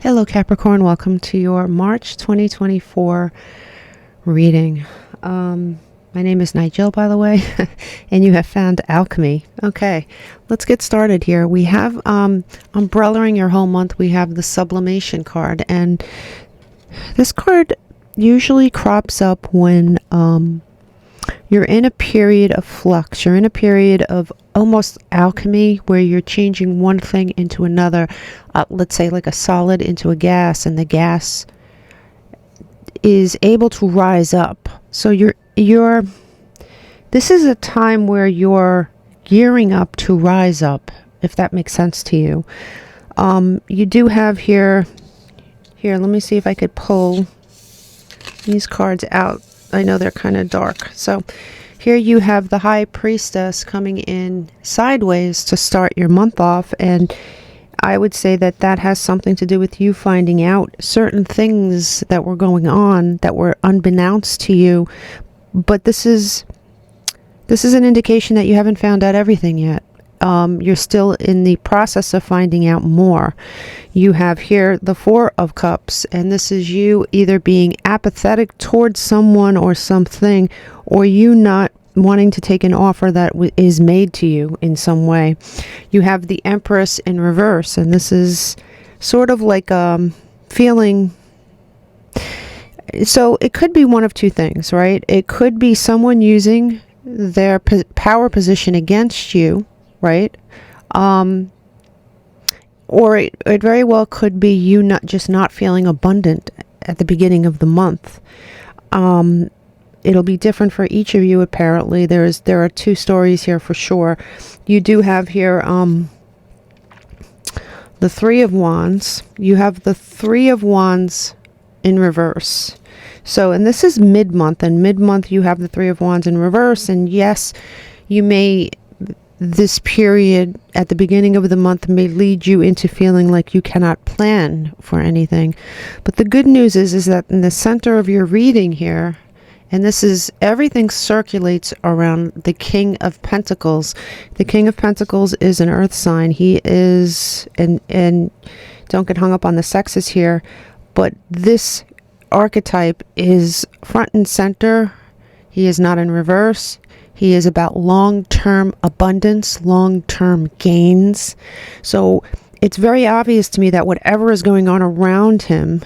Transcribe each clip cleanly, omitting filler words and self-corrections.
Hello Capricorn, welcome to your March 2024 reading. My name is Nigel, by the way, and you have found ÄLKÖMÜ. Okay, let's get started here. We have umbrellaing your whole month, we have the sublimation card, and this card usually crops up when you're in a period of flux. You're in a period of almost alchemy where you're changing one thing into another. Let's say like a solid into a gas, and the gas is able to rise up. So this is a time where you're gearing up to rise up, if that makes sense to you. You do have here, let me see if I could pull these cards out. I know they're kind of dark. So here you have the High Priestess coming in sideways to start your month off, and I would say that that has something to do with you finding out certain things that were going on that were unbeknownst to you. But this is an indication that you haven't found out everything yet. You're still in the process of finding out more. You have here the Four of Cups, and this is you either being apathetic towards someone or something, or you not wanting to take an offer that is made to you in some way. You have the Empress in reverse, and this is sort of like feeling. So it could be one of two things, right? It could be someone using their power position against you, right? Or it very well could be you not feeling abundant at the beginning of the month. It'll be different for each of you, apparently. There are two stories here for sure. You do have here the Three of Wands. You have the Three of Wands in reverse. So, and this is mid-month, and mid-month you have the Three of Wands in reverse, and yes, this period at the beginning of the month may lead you into feeling like you cannot plan for anything. But the good news is that in the center of your reading here, and this is, everything circulates around the King of Pentacles. The King of Pentacles is an earth sign. He is, and don't get hung up on the sexes here, but this archetype is front and center. He is not in reverse. He is about long-term abundance, long-term gains. So it's very obvious to me that whatever is going on around him,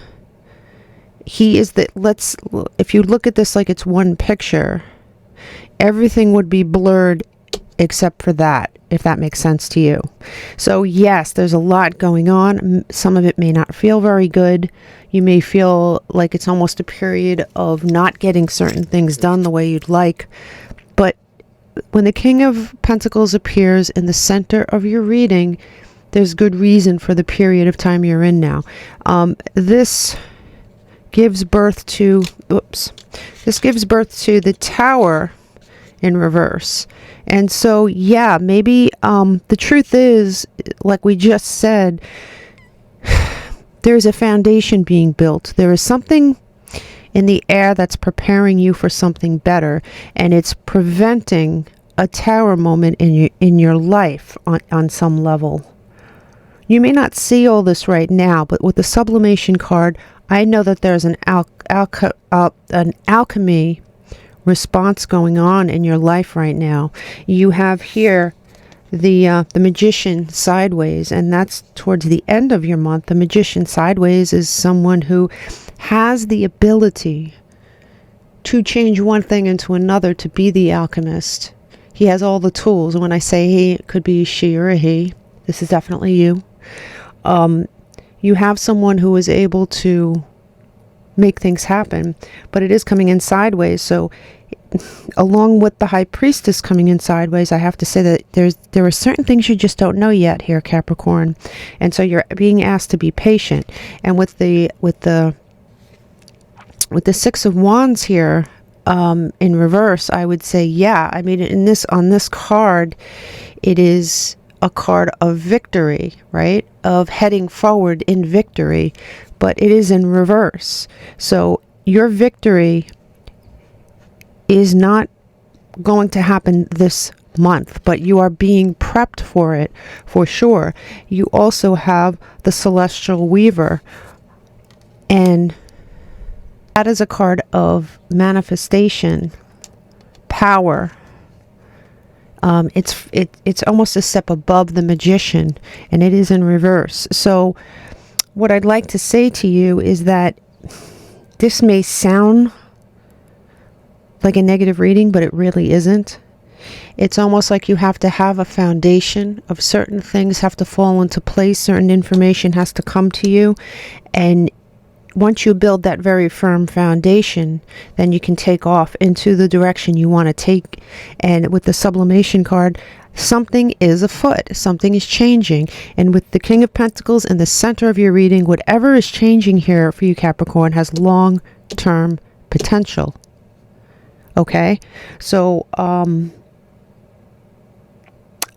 he is if you look at this like it's one picture, everything would be blurred except for that, if that makes sense to you. So yes, there's a lot going on. Some of it may not feel very good. You may feel like it's almost a period of not getting certain things done the way you'd like. But when the King of Pentacles appears in the center of your reading, there's good reason for the period of time you're in now. This gives birth to the Tower in reverse. And so, yeah, maybe the truth is, like we just said, there's a foundation being built. There is something in the air that's preparing you for something better, and it's preventing a tower moment in your life on some level. You may not see all this right now, but with the sublimation card, I know that there's an alchemy response going on in your life right now. You have here the Magician sideways, and that's towards the end of your month. The Magician sideways is someone who has the ability to change one thing into another, to be the alchemist. He has all the tools. And when I say he, it could be she or a he. This is definitely you. You have someone who is able to make things happen, but it is coming in sideways. So along with the High Priestess coming in sideways, I have to say that there are certain things you just don't know yet here, Capricorn. And so you're being asked to be patient. And with the Six of Wands here in reverse, I would say, yeah, I mean, on this card, it is a card of victory, right? Of heading forward in victory, but it is in reverse. So your victory is not going to happen this month, but you are being prepped for it for sure. You also have the Celestial Weaver And that is a card of manifestation, power. It's almost a step above the Magician, and it is in reverse. So what I'd like to say to you is that this may sound like a negative reading, but it really isn't. It's almost like you have to have a foundation of certain things have to fall into place. Certain information has to come to you. And once you build that very firm foundation, then you can take off into the direction you want to take. And with the sublimation card, something is afoot. Something is changing. And with the King of Pentacles in the center of your reading, whatever is changing here for you, Capricorn, has long-term potential. Okay? So,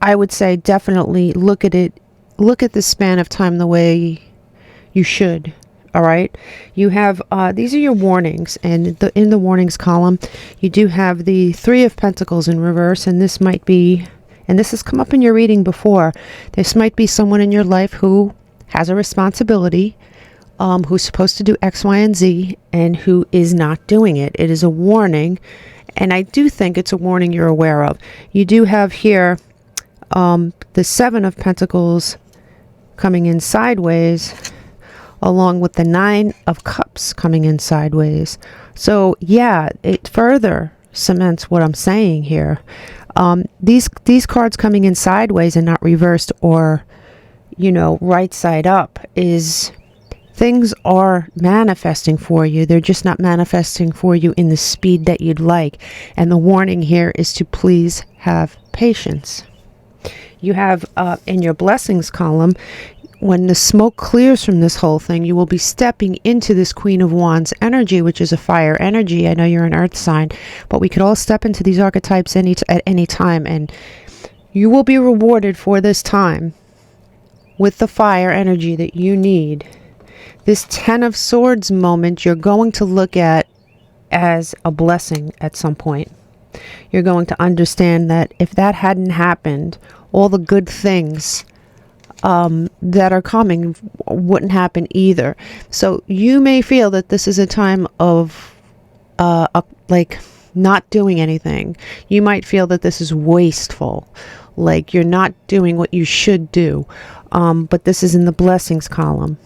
I would say definitely look at it. Look at the span of time the way you should. All right. You have these are your warnings, and in the warnings column, you do have the Three of Pentacles in reverse, and this might be, and this has come up in your reading before. This might be someone in your life who has a responsibility, who's supposed to do X, Y, and Z, and who is not doing it. It is a warning, and I do think it's a warning you're aware of. You do have here the Seven of Pentacles coming in sideways, along with the Nine of Cups coming in sideways. So yeah, it further cements what I'm saying here. These cards coming in sideways and not reversed or, right side up is things are manifesting for you. They're just not manifesting for you in the speed that you'd like. And the warning here is to please have patience. You have in your blessings column, when the smoke clears from this whole thing, you will be stepping into this Queen of Wands energy, which is a fire energy. I know you're an earth sign, but we could all step into these archetypes at any time, and you will be rewarded for this time with the fire energy that you need. This Ten of Swords moment you're going to look at as a blessing at some point. You're going to understand that if that hadn't happened, all the good things that are coming wouldn't happen either. So you may feel that this is a time of like not doing anything. You might feel that this is wasteful, like you're not doing what you should do. But this is in the blessings column.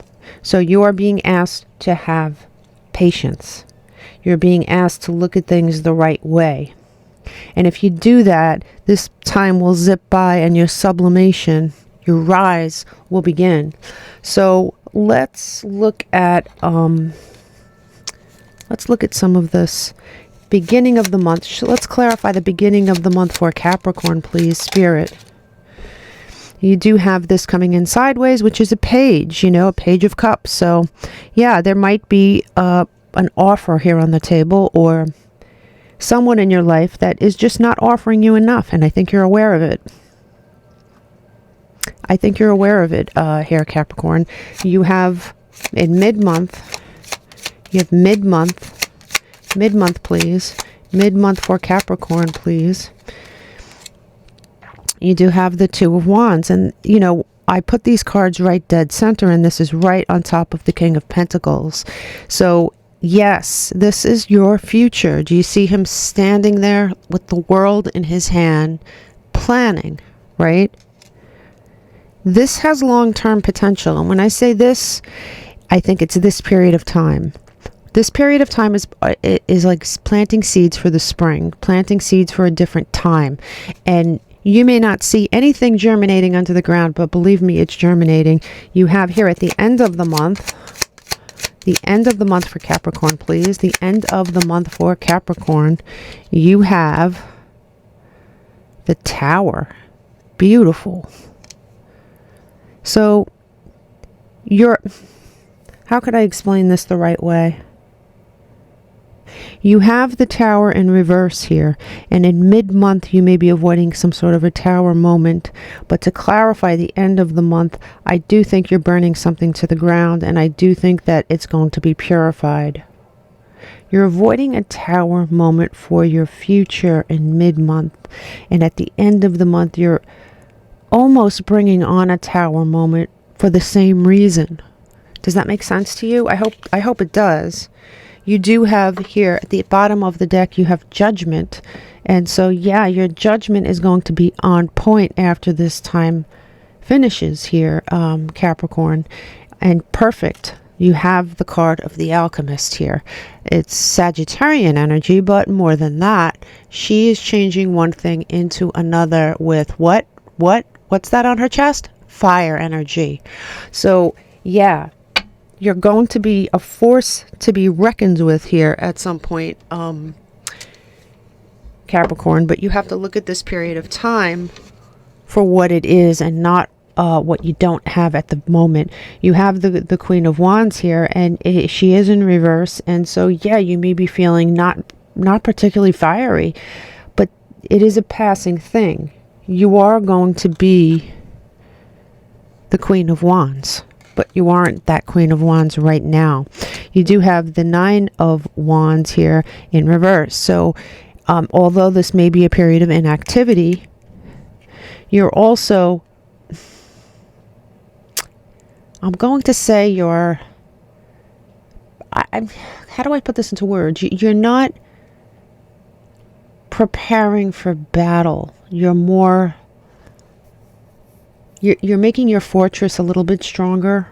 So you are being asked to have patience. You're being asked to look at things the right way. And if you do that, this time will zip by and your sublimation, your rise will begin. So let's look at some of this beginning of the month. Let's clarify the beginning of the month for Capricorn, please, Spirit. You do have this coming in sideways, which is a page, a Page of Cups. So yeah, there might be an offer here on the table, or someone in your life that is just not offering you enough, and I think you're aware of it. I think you're aware of it here, Capricorn. You have in mid-month, you have mid-month, please. Mid-month for Capricorn, please. You do have the Two of Wands, and I put these cards right dead center, and this is right on top of the King of Pentacles. So yes, this is your future. Do you see him standing there with the world in his hand, planning, right? This has long-term potential. And when I say this, I think it's this period of time. This period of time is like planting seeds for the spring, planting seeds for a different time. And you may not see anything germinating under the ground, but believe me, it's germinating. You have here at the end of the month for Capricorn, please. The end of the month for Capricorn, you have the Tower. Beautiful. So how could I explain this the right way? You have the Tower in reverse here, and in mid-month you may be avoiding some sort of a Tower moment, but to clarify the end of the month, I do think you're burning something to the ground, and I do think that it's going to be purified. You're avoiding a Tower moment for your future in mid-month, and at the end of the month you're almost bringing on a Tower moment for the same reason, Does that make sense to you? I hope it does. You do have here at the bottom of the deck, you have Judgment. And so, yeah, your judgment is going to be on point after this time finishes here, Capricorn. And perfect. You have the card of the Alchemist here. It's Sagittarian energy, but more than that, she is changing one thing into another with what's that on her chest? Fire energy. So, yeah, you're going to be a force to be reckoned with here at some point, Capricorn, but you have to look at this period of time for what it is and not what you don't have at the moment. You have the Queen of Wands here, and she is in reverse, and so yeah, you may be feeling not particularly fiery, but it is a passing thing. You are going to be the Queen of Wands, but you aren't that Queen of Wands right now. You do have the Nine of Wands here in reverse, so although this may be a period of inactivity, you're also, I'm going to say how do I put this into words? You're not preparing for battle. You're making your fortress a little bit stronger.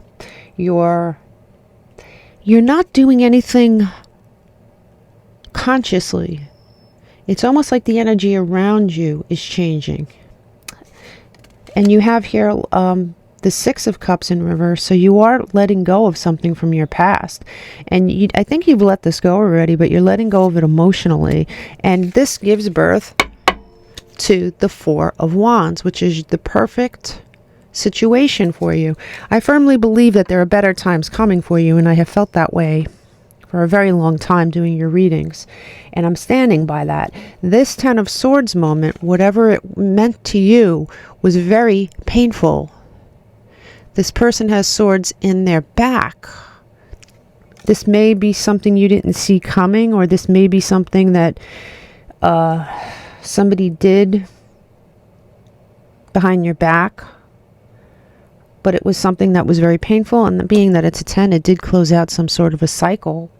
You're not doing anything consciously. It's almost like the energy around you is changing. And you have here the Six of Cups in reverse. So you are letting go of something from your past. And I think you've let this go already, but you're letting go of it emotionally. And this gives birth to the Four of Wands, which is the perfect situation for you. I firmly believe that there are better times coming for you, and I have felt that way for a very long time doing your readings, and I'm standing by that. This Ten of Swords moment, whatever it meant to you, was very painful. This person has swords in their back. This may be something you didn't see coming, or this may be something that somebody did behind your back, but it was something that was very painful, and being that it's a 10, it did close out some sort of a cycle.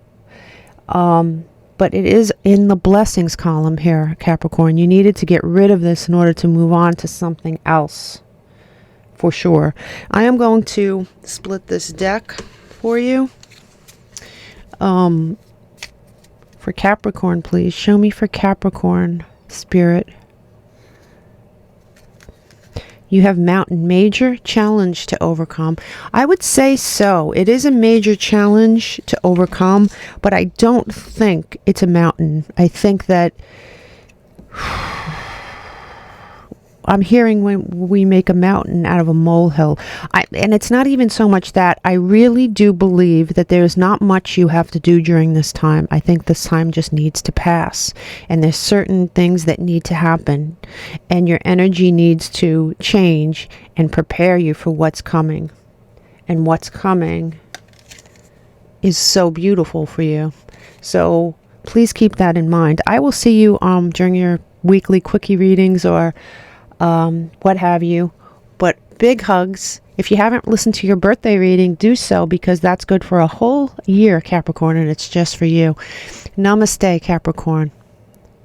But it is in the blessings column here, Capricorn. You needed to get rid of this in order to move on to something else, for sure. I am going to split this deck for you. For Capricorn, please. Show me for Capricorn, Spirit. You have Mountain, major challenge to overcome. I would say so. It is a major challenge to overcome, but I don't think it's a mountain. I think that I'm hearing when we make a mountain out of a molehill. And it's not even so much that. I really do believe that there's not much you have to do during this time. I think this time just needs to pass. And there's certain things that need to happen. And your energy needs to change and prepare you for what's coming. And what's coming is so beautiful for you. So please keep that in mind. I will see you during your weekly quickie readings or what have you, but big hugs. If you haven't listened to your birthday reading, do so, because that's good for a whole year, Capricorn, and it's just for you. Namaste, Capricorn.